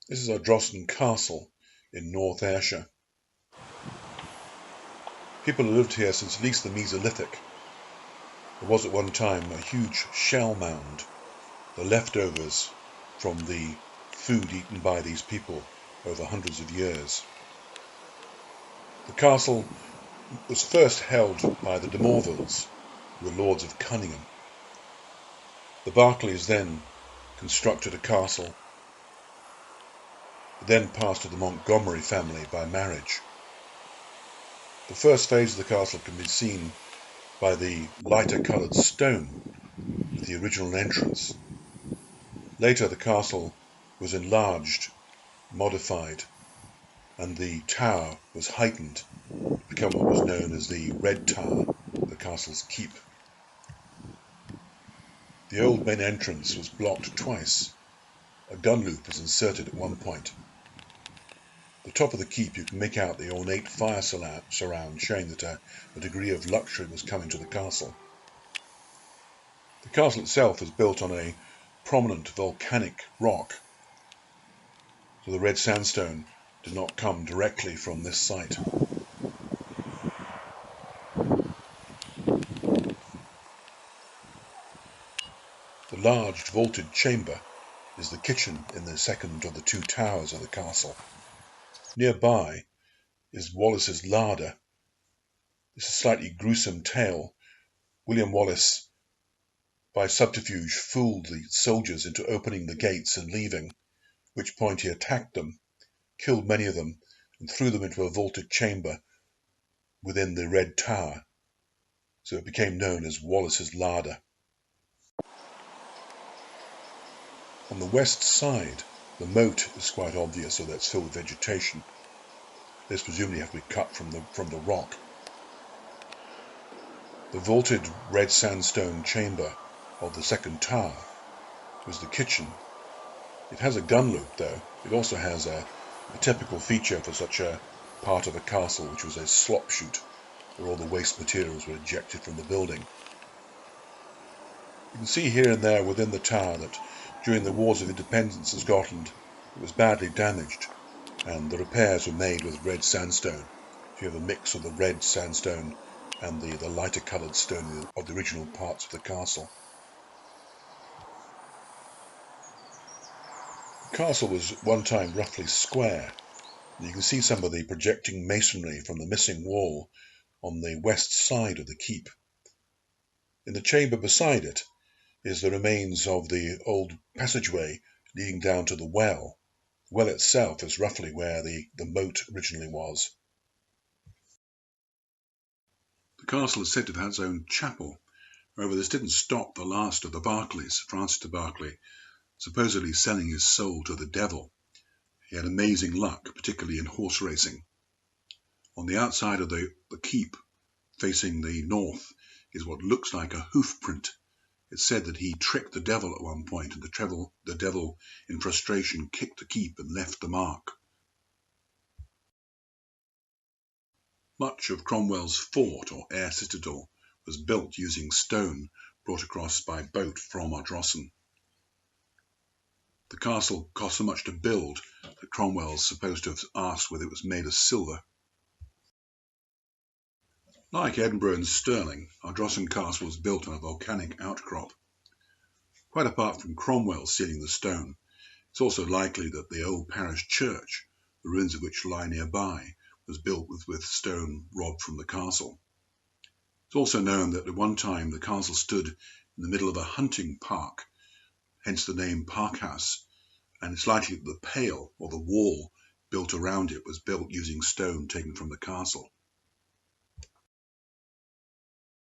This is Ardrossan Castle in North Ayrshire. People have lived here since at least the Mesolithic. There was at one time a huge shell mound, the leftovers from the food eaten by these people over hundreds of years. The castle was first held by the de Morvilles, who were lords of Cunningham. The Barclays then constructed a castle. It then passed to the Montgomery family by marriage. The first phase of the castle can be seen by the lighter coloured stone at the original entrance. Later the castle was enlarged, modified, and the tower was heightened to become what was known as the Red Tower, the castle's keep. The old main entrance was blocked twice. A gun loop was inserted at one point. At the top of the keep you can make out the ornate fire surround, showing that a degree of luxury was coming to the castle. The castle itself is built on a prominent volcanic rock, so the red sandstone did not come directly from this site. The large vaulted chamber is the kitchen in the second of the two towers of the castle. Nearby is Wallace's larder. This is a slightly gruesome tale. William Wallace, by subterfuge, fooled the soldiers into opening the gates and leaving, at which point he attacked them, killed many of them, and threw them into a vaulted chamber within the Red Tower, so it became known as Wallace's larder. On the west side, the moat is quite obvious, so that's filled with vegetation. This presumably has to be cut from the rock. The vaulted red sandstone chamber of the second tower was the kitchen. It has a gun loop, though. It also has a typical feature for such a part of a castle, which was a slop chute, where all the waste materials were ejected from the building. You can see here and there within the tower that during the Wars of Independence in Scotland it was badly damaged, and the repairs were made with red sandstone. So you have a mix of the red sandstone and the lighter coloured stone of the original parts of the castle. The castle was at one time roughly square, and you can see some of the projecting masonry from the missing wall on the west side of the keep. In the chamber beside it is the remains of the old passageway leading down to the well. The well itself is roughly where the moat originally was. The castle is said to have had its own chapel. However, this didn't stop the last of the Barclays, Francis de Barclay, supposedly selling his soul to the devil. He had amazing luck, particularly in horse racing. On the outside of the keep, facing the north, is what looks like a hoof print. It's said that he tricked the devil at one point, and the devil, in frustration, kicked the keep and left the mark. Much of Cromwell's fort, or Ayr Citadel, was built using stone brought across by boat from Ardrossan. The castle cost so much to build that Cromwell is supposed to have asked whether it was made of silver. Like Edinburgh and Stirling, Ardrossan Castle was built on a volcanic outcrop. Quite apart from Cromwell stealing the stone, it's also likely that the old parish church, the ruins of which lie nearby, was built with stone robbed from the castle. It's also known that at one time the castle stood in the middle of a hunting park, hence the name Parkhouse, and it's likely that the pale, or the wall, built around it was built using stone taken from the castle.